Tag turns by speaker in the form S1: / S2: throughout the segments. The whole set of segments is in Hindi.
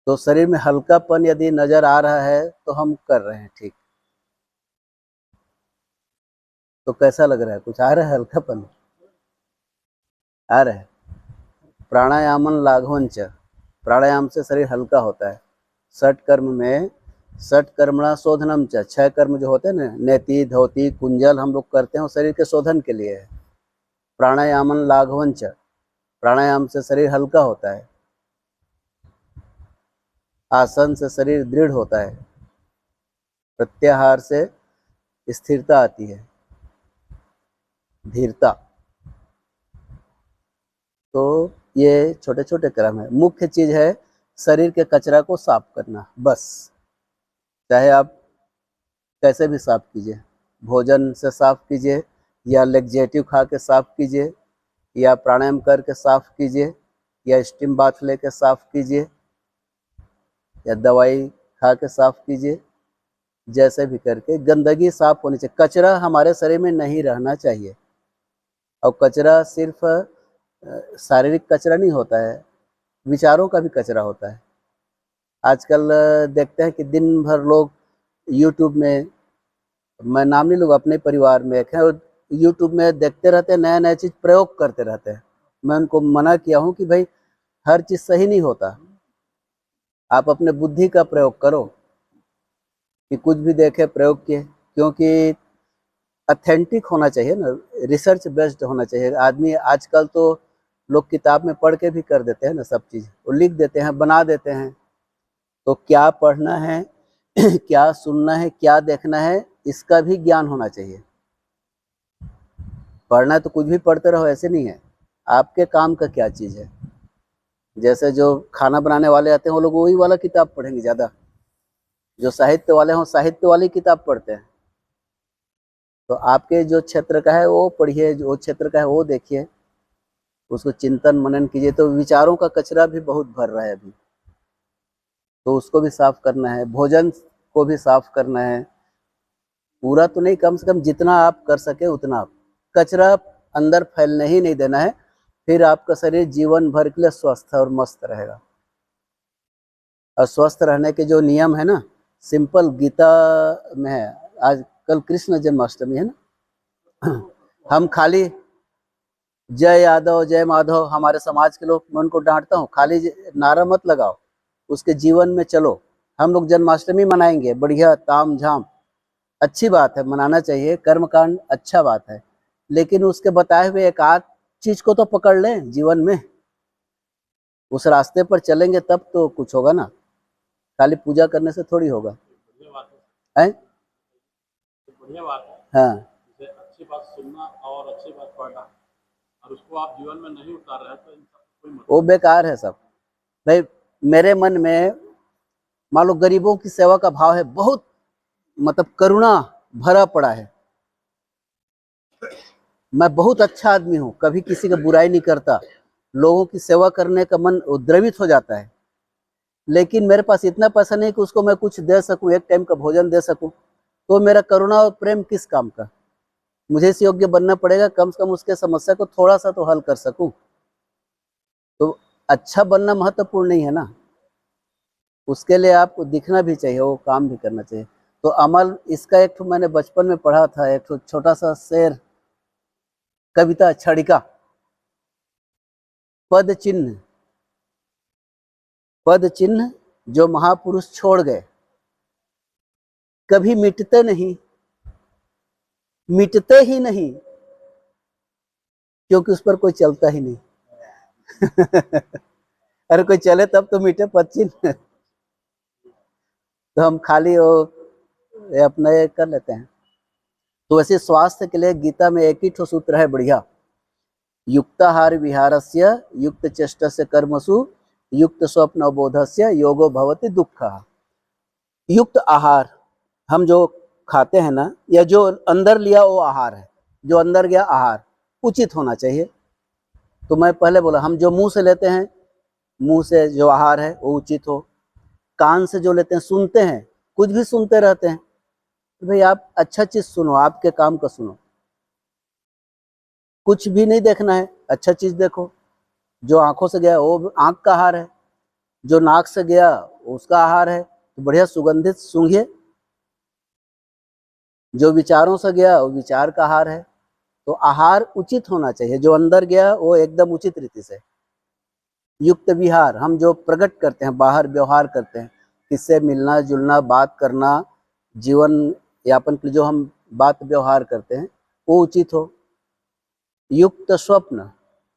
S1: तो शरीर में हल्कापन यदि नजर आ रहा है तो हम कर रहे हैं ठीक। तो कैसा लग रहा है? कुछ आ रहा है हल्कापन? आ रहा है। प्राणायामन लाघवंच, प्राणायाम से शरीर हल्का होता है। षट कर्म में षट कर्मणा शोधनम च, 6 कर्म जो होते हैं ना, नेति धोती कुंजल हम लोग करते हैं वो शरीर के शोधन के लिए है। प्राणायामन लाघवंच, प्राणायाम से शरीर हल्का होता है। आसन से शरीर दृढ़ होता है। प्रत्याहार से स्थिरता आती है, धीरता। तो ये छोटे छोटे क्रम है। मुख्य चीज है शरीर के कचरा को साफ करना, बस। चाहे आप कैसे भी साफ कीजिए, भोजन से साफ कीजिए, या लेग्जेटिव खा के साफ कीजिए, या प्राणायाम करके साफ कीजिए, या स्टीम बाथ लेके साफ कीजिए, या दवाई खा के साफ कीजिए। जैसे भी करके गंदगी साफ होनी चाहिए। कचरा हमारे शरीर में नहीं रहना चाहिए। और कचरा सिर्फ शारीरिक कचरा नहीं होता है, विचारों का भी कचरा होता है। आजकल देखते हैं कि दिन भर लोग यूट्यूब में, मैं नाम नहीं लूँगा, अपने परिवार में एक है, यूट्यूब में देखते रहते हैं, नया नया चीज़ प्रयोग करते रहते हैं। मैं उनको मना किया हूँ कि भाई हर चीज़ सही नहीं होता, आप अपने बुद्धि का प्रयोग करो, कि कुछ भी देखे प्रयोग किए, क्योंकि ऑथेंटिक होना चाहिए ना, रिसर्च बेस्ड होना चाहिए। आदमी आजकल तो लोग किताब में पढ़ के भी कर देते हैं ना, सब चीज़ वो लिख देते हैं, बना देते हैं। तो क्या पढ़ना है क्या सुनना है, क्या देखना है, इसका भी ज्ञान होना चाहिए। पढ़ना है तो कुछ भी पढ़ते रहो, ऐसे नहीं है। आपके काम का क्या चीज़ है? जैसे जो खाना बनाने वाले आते हैं वो लोग वही वाला किताब पढ़ेंगे ज़्यादा, जो साहित्य वाले हों साहित्य वाली किताब पढ़ते हैं। तो आपके जो क्षेत्र का है वो पढ़िए, जो क्षेत्र का है वो देखिए, उसको चिंतन मनन कीजिए। तो विचारों का कचरा भी बहुत भर रहा है अभी, तो उसको भी साफ करना है। भोजन को भी साफ करना है, पूरा तो नहीं, कम से कम जितना आप कर सके उतना। आप कचरा अंदर फैलने ही नहीं देना है, फिर आपका शरीर जीवन भर के लिए स्वस्थ और मस्त रहेगा। और स्वस्थ रहने के जो नियम है ना, सिंपल गीता में है। आज कल कृष्ण जन्माष्टमी है ना, हम खाली जय यादव जय माधव, हमारे समाज के लोग, मैं उनको डांटता हूँ, खाली नारा मत लगाओ, उसके जीवन में चलो। हम लोग जन्माष्टमी मनाएंगे, बढ़िया ताम झाम, अच्छी बात है, मनाना चाहिए, कर्मकांड अच्छा बात है, लेकिन उसके बताए हुए एक आध चीज को तो पकड़ लें जीवन में। उस रास्ते पर चलेंगे तब तो कुछ होगा ना, खाली पूजा करने से थोड़ी होगा है?
S2: बढ़िया बात है।
S1: हाँ,
S2: अच्छी बात सुनना और अच्छी बात पढ़ना, और उसको आप जीवन में नहीं उतार रहे तो इन सब कोई मतलब
S1: वो बेकार है सब। भाई मेरे मन में मान लो गरीबों की सेवा का भाव है, बहुत मतलब करुणा भरा पड़ा है। मैं बहुत अच्छा आदमी हूँ, कभी किसी का बुराई नहीं करता, लोगों की सेवा करने का मन द्रवित हो जाता है, लेकिन मेरे पास इतना पैसा नहीं कि उसको मैं कुछ दे सकूं, एक टाइम का भोजन दे सकूं। तो मेरा करुणा और प्रेम किस काम का? मुझे इस योग्य बनना पड़ेगा, कम से कम उसके समस्या को थोड़ा सा तो हल कर सकूं। तो अच्छा बनना महत्वपूर्ण नहीं है ना, उसके लिए आपको दिखना भी चाहिए, वो काम भी करना चाहिए। तो अमल इसका एक मैंने बचपन में पढ़ा था, एक छोटा सा शेर, कविता छड़िका। पद चिन्ह, पद चिन्ह जो महापुरुष छोड़ गए कभी मिटते नहीं, मिटते ही नहीं, क्योंकि उस पर कोई चलता ही नहीं। अरे कोई चले तब तो मिटे पद चिन्ह। तो हम खाली वो अपना ये कर लेते हैं। तो वैसे स्वास्थ्य के लिए गीता में एक ही ठो सूत्र है बढ़िया, युक्ताहार विहारस्य युक्त चेष्टस्य कर्मसु युक्त स्वप्न बोधस्य योगो भवति दुःखः। युक्त आहार, हम जो खाते हैं ना, या जो अंदर लिया वो आहार है, जो अंदर गया आहार उचित होना चाहिए। तो मैं पहले बोला, हम जो मुंह से लेते हैं, मुंह से जो आहार है वो उचित हो। कान से जो लेते हैं, सुनते हैं, कुछ भी सुनते रहते हैं, तो भाई आप अच्छा चीज सुनो, आपके काम का सुनो। कुछ भी नहीं देखना है, अच्छा चीज देखो। जो आंखों से गया वो आंख का आहार है, जो नाक से गया उसका आहार है, तो बढ़िया सुगंधित सूंघिए। जो विचारों से गया वो विचार का आहार है। तो आहार उचित होना चाहिए, जो अंदर गया वो एकदम उचित रीति से युक्त विहार। हम जो प्रकट करते हैं, बाहर व्यवहार करते हैं, किससे मिलना जुलना, बात करना, जीवन यापन के जो हम बात व्यवहार करते हैं वो उचित हो। युक्त स्वप्न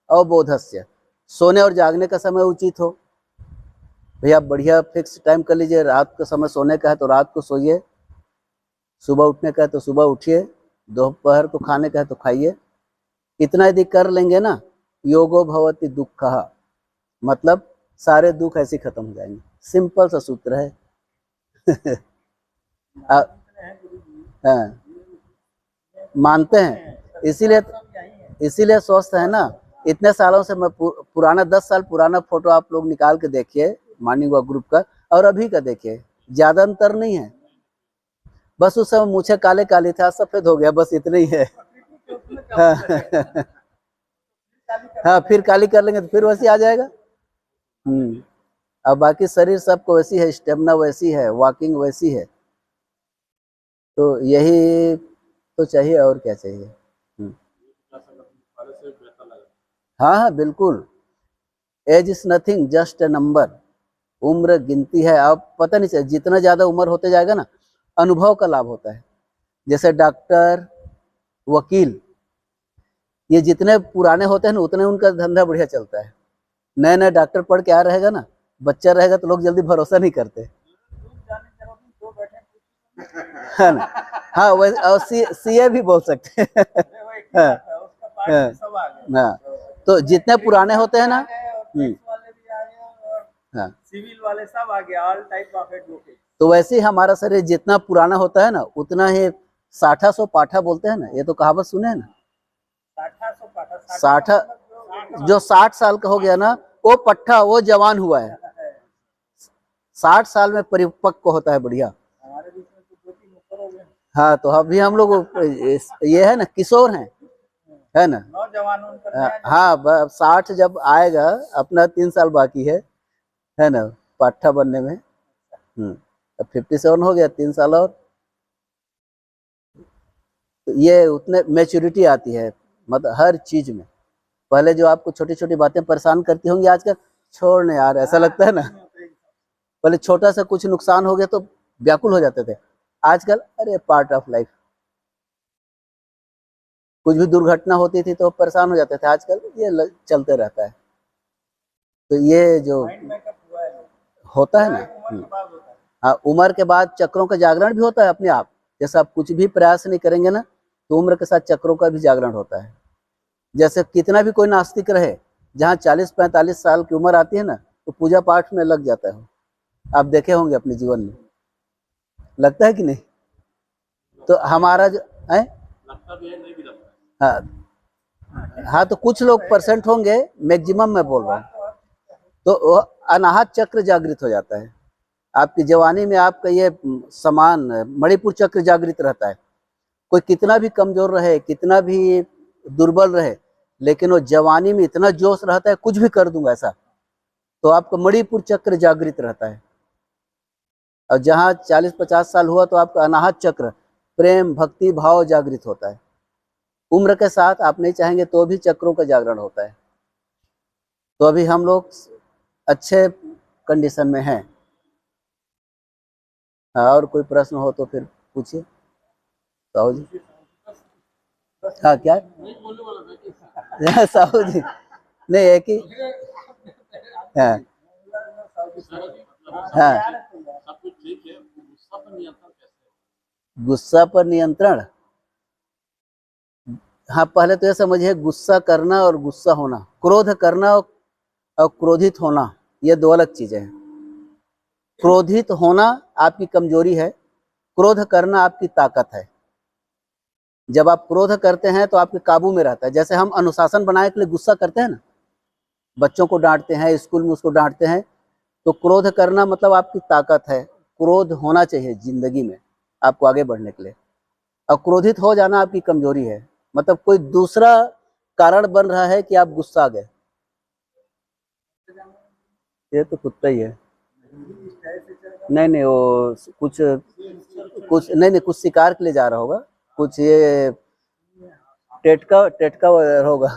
S1: अवबोधस्य, सोने और जागने का समय उचित हो। भैया बढ़िया फिक्स टाइम कर लीजिए, रात का समय सोने का है तो रात को सोइए, सुबह उठने का है तो सुबह उठिए, दोपहर को खाने का है तो खाइए। इतना यदि कर लेंगे ना, योगो भवति दुःखः, मतलब सारे दुख ऐसे खत्म हो जाएंगे। सिंपल सा सूत्र है। हाँ, मानते हैं, इसीलिए स्वस्थ है ना। इतने सालों से मैं पुराना 10 साल पुराना फोटो आप लोग निकाल के देखिए मॉर्निंग वॉक ग्रुप का, और अभी का देखिए, ज्यादा अंतर नहीं है। बस उस समय मुझे काले काले था, सफेद हो गया, बस इतना ही है। हाँ, हाँ फिर काली कर लेंगे तो फिर वैसी आ जाएगा। अब बाकी शरीर सबको वैसी है, स्टेमिना वैसी है, वॉकिंग वैसी है, तो यही तो चाहिए, और क्या चाहिए। हाँ हाँ बिल्कुल, age is nothing just a number. उम्र गिनती है। अब पता नहीं चल, जितना ज्यादा उम्र होते जाएगा ना, अनुभव का लाभ होता है। जैसे डॉक्टर, वकील, ये जितने पुराने होते हैं ना उतने उनका धंधा बढ़िया चलता है। नए नए डॉक्टर पढ़ के आ रहेगा ना, बच्चा रहेगा तो लोग जल्दी भरोसा नहीं करते, है ना। हाँ वैसे, और सीए भी बोल सकते हैं। हाँ, हाँ, हाँ, तो जितने पुराने होते हैं ना, हाँ,
S3: सिविल वाले सब आ गया, ऑल टाइप ऑफ एडवोकेट।
S1: तो वैसे ही हमारा शरीर जितना पुराना होता है ना, उतना ही साठा सौ पाठा बोलते हैं ना, ये तो कहावत सुने हैं ना। 60, जो 60 साल का हो गया ना, वो पट्ठा, वो जवान हुआ है। 60 साल में परिपक्व होता है, बढ़िया। हाँ, तो अभी हम लोग ये है ना, किशोर हैं, है ना। हाँ, 60 जब आएगा, अपना 3 साल बाकी है ना, पाठा बनने में। 57 हो गया, 3 साल और, तो ये उतने मैच्योरिटी आती है, मतलब हर चीज में। पहले जो आपको छोटी छोटी बातें परेशान करती होंगी, आजकल छोड़ने यार, ऐसा लगता है ना। पहले छोटा सा कुछ नुकसान हो गया तो व्याकुल हो जाते थे, आजकल अरे पार्ट ऑफ लाइफ। कुछ भी दुर्घटना होती थी तो परेशान हो जाते थे, आजकल ये चलते रहता है। तो ये जो होता है ना, हाँ, उम्र के बाद चक्रों का जागरण भी होता है अपने आप। जैसे आप कुछ भी प्रयास नहीं करेंगे ना, तो उम्र के साथ चक्रों का भी जागरण होता है। जैसे कितना भी कोई नास्तिक रहे, जहाँ 40-45 साल की उम्र आती है ना, तो पूजा पाठ में लग जाता है। आप देखे होंगे अपने जीवन में, लगता है कि नहीं। तो हमारा जो है,
S2: लगता भी है, नहीं भी लगता।
S1: हाँ हाँ, तो कुछ लोग परसेंट होंगे, मैक्सिमम मैं बोल रहा हूँ। तो अनाहत चक्र जागृत हो जाता है आपकी जवानी में। आपका ये समान मणिपुर चक्र जागृत रहता है। कोई कितना भी कमजोर रहे, कितना भी दुर्बल रहे, लेकिन वो जवानी में इतना जोश रहता है, कुछ भी कर दूंगा ऐसा, तो आपका मणिपुर चक्र जागृत रहता है। और जहाँ 40-50 साल हुआ तो आपका अनाहत चक्र, प्रेम भक्ति भाव जागृत होता है। उम्र के साथ आप नहीं चाहेंगे तो भी चक्रों का जागरण होता है। तो अभी हम लोग अच्छे कंडीशन में हैं। और कोई प्रश्न हो तो फिर पूछिए साहू जी। हाँ क्या साहू जी, नहीं एक ही। हाँ हाँ,
S2: सब कुछ ठीक है, गुस्सा पर नियंत्रण कैसे?
S1: गुस्सा पर नियंत्रण, हाँ पहले तो ये समझिए, गुस्सा करना और गुस्सा होना, क्रोध करना और क्रोधित होना, ये दो अलग चीजें हैं। क्रोधित होना आपकी कमजोरी है, क्रोध करना आपकी ताकत है। जब आप क्रोध करते हैं तो आपके काबू में रहता है। जैसे हम अनुशासन बनाने के लिए गुस्सा करते हैं ना, बच्चों को डांटते हैं, स्कूल में उसको डांटते हैं, तो क्रोध करना मतलब आपकी ताकत है। क्रोध होना चाहिए जिंदगी में आपको आगे बढ़ने के लिए। और क्रोधित हो जाना आपकी कमजोरी है, मतलब कोई दूसरा कारण बन रहा है कि आप गुस्सा गए। ये तो कुत्ता ही है।
S3: कैसे चलेगा?
S1: नहीं नहीं, वो कुछ कुछ नहीं नहीं, कुछ शिकार के लिए जा रहा होगा, कुछ ये टेटका टेटका वगैरह होगा,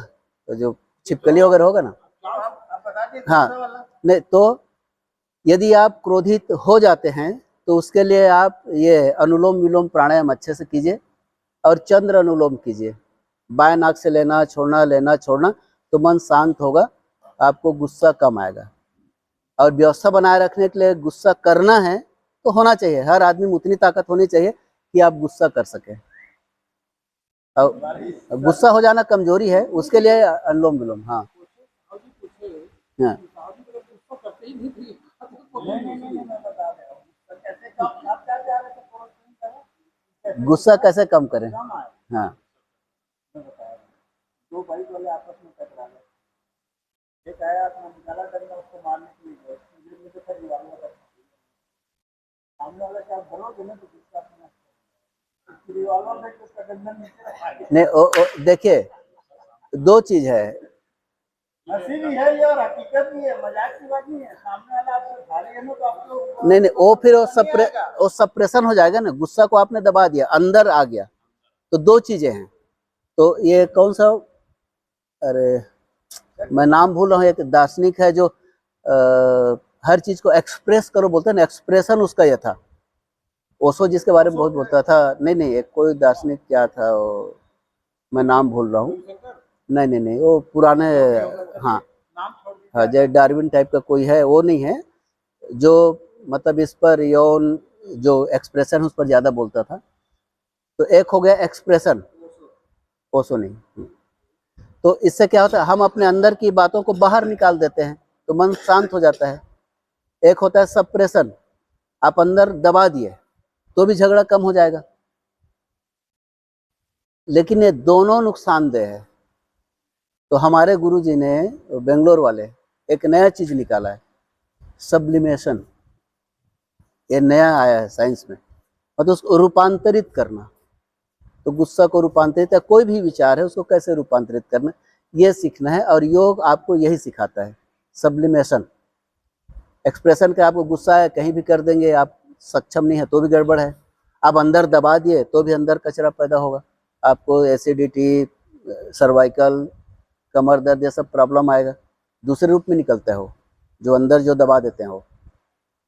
S1: तो जो छिपकली वगैरह होगा ना।
S3: आप बता दीजिए
S1: हाँ,
S3: दूसरा वाला।
S1: नहीं तो यदि आप क्रोधित हो जाते हैं तो उसके लिए आप ये अनुलोम विलोम प्राणायाम अच्छे से कीजिए और चंद्र अनुलोम कीजिए। बाएं नाक से लेना छोड़ना, तो मन शांत होगा, आपको गुस्सा कम आएगा। और व्यवस्था बनाए रखने के लिए गुस्सा करना है तो होना चाहिए, हर आदमी में उतनी ताकत होनी चाहिए कि आप गुस्सा कर सके। और गुस्सा हो जाना कमजोरी है, उसके लिए अनुलोम विलोम। हाँ हाँ,
S3: नहीं, मैं बता रहा हूँ तो कैसे कम, आप क्या चाह रहे थे प्रोटीन का?
S1: गुस्सा कैसे कम करें।
S3: कम आए,
S1: हाँ
S3: मैं बता रहा हूँ। दो बाइक वाले आपस में टकरा गए, एक आया अपना निकाला डंडा उसको मारने के लिए गए, मुझे तो खैर रिवॉल्वर था, सामने वाला क्या भरोगे ना तो गुस्सा अपना रिवॉल्वर देख के उसका डंडा नीचे रखा।
S1: नहीं, देखिए दो चीज है।
S3: हंसी भी है ये और हकीकत भी है, मजाक की बात नहीं है। सामने वाला आपसे भारी है ना तो आपको
S1: नहीं नहीं, वो फिर
S3: नहीं आएगा।
S1: वो सप्रेशन हो जाएगा ना, गुस्सा को आपने दबा दिया, अंदर आ गया। तो दो चीजें हैं। तो ये कौन सा, अरे मैं नाम भूल रहा हूँ, एक दार्शनिक है जो हर चीज को एक्सप्रेस करो बोलते हैं ना, एक्सप्रेशन उसका यह था। ओशो जिसके बारे में बहुत बोलता था, नहीं नहीं, एक कोई दार्शनिक क्या था वो, मैं नाम भूल रहा हूँ। नहीं नहीं नहीं, वो पुराने, हाँ
S3: नाम छोड़ दीजिए।
S1: हाँ, जय डार्विन टाइप का कोई है, वो नहीं है जो मतलब इस पर यौन जो एक्सप्रेशन उस पर ज्यादा बोलता था। तो एक हो गया एक्सप्रेशन, ओशो नहीं। तो इससे क्या होता है, हम अपने अंदर की बातों को बाहर निकाल देते हैं तो मन शांत हो जाता है। एक होता है सप्रेशन, आप अंदर दबा दिए तो भी झगड़ा कम हो जाएगा, लेकिन ये दोनों नुकसानदेह है। तो हमारे गुरुजी ने, बेंगलोर वाले, एक नया चीज निकाला है, सब्लिमेशन। ये नया आया है साइंस में, मतलब उसको रूपांतरित करना। तो गुस्सा को रूपांतरित, या कोई भी विचार है उसको कैसे रूपांतरित करना, ये सीखना है। और योग आपको यही सिखाता है, सब्लिमेशन। एक्सप्रेशन का आपको गुस्सा है कहीं भी कर देंगे, आप सक्षम नहीं है तो भी गड़बड़ है। आप अंदर दबा दिए तो भी अंदर कचरा पैदा होगा, आपको एसिडिटी, सर्वाइकल, कमर दर्द, ये सब प्रॉब्लम आएगा। दूसरे रूप में निकलता है वो, जो अंदर जो दबा देते हैं वो।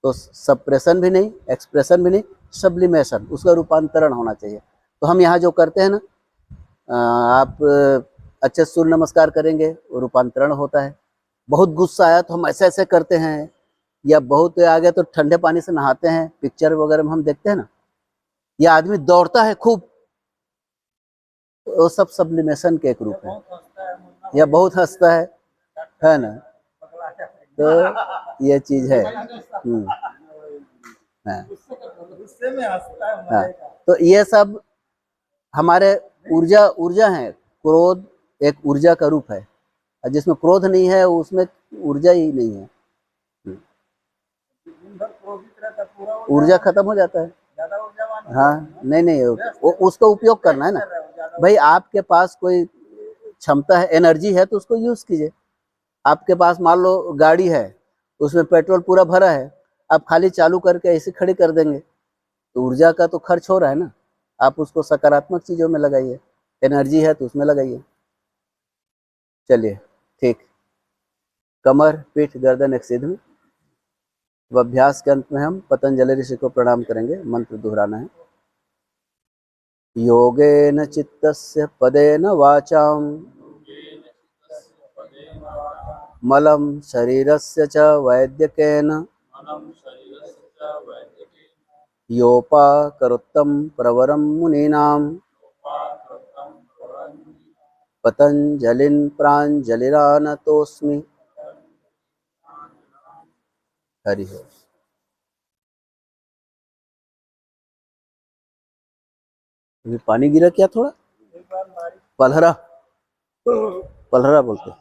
S1: तो सप्रेशन भी नहीं, एक्सप्रेशन भी नहीं, सब्लिमेशन, उसका रूपांतरण होना चाहिए। तो हम यहाँ जो करते हैं ना, आप अच्छे सूर्य नमस्कार करेंगे, वो रूपांतरण होता है। बहुत गुस्सा आया तो हम ऐसे ऐसे करते हैं, या बहुत आ गया तो ठंडे पानी से नहाते हैं, पिक्चर वगैरह में हम देखते हैं ना, या आदमी दौड़ता है खूब, वो सब सब्लिमेशन के एक रूप है। या बहुत हंसता है ना, तो ये चीज है। हाँ
S3: गुस्से में हंसता है,
S1: हाँ,
S3: मजे का।
S1: तो ये सब हमारे ऊर्जा है। क्रोध एक ऊर्जा का रूप है, और जिसमें क्रोध नहीं है उसमें ऊर्जा ही नहीं है,
S3: दिन भर क्रोधित रहता, पूरा
S1: ऊर्जा खत्म हो जाता है।
S3: ज्यादा ऊर्जावान
S1: हाँ नहीं नहीं, उसका उपयोग करना है ना भाई। आपके पास कोई क्षमता है, एनर्जी है, तो उसको यूज कीजिए। आपके पास मान लो गाड़ी है, उसमें पेट्रोल पूरा भरा है, आप खाली चालू करके ऐसे खड़ी कर देंगे तो ऊर्जा का तो खर्च हो रहा है ना। आप उसको सकारात्मक चीजों में लगाइए, एनर्जी है तो उसमें लगाइए। चलिए ठीक, कमर, पीठ, गर्दन एक सीध में। अब अभ्यास के अंत में हम पतंजलि ऋषि को प्रणाम करेंगे, मंत्र दोहराना है। योगेन चित्तस्य पदेन वाचां मलं शरीरस्य च वैद्यकेन योपाकरोत्तं प्रवरं मुनीनां पतंजलिं प्राञ्जलिरानतोऽस्मि। हरि ओम। अभी पानी गिरा क्या थोड़ा, पलहरा, पलहरा बोलते हैं।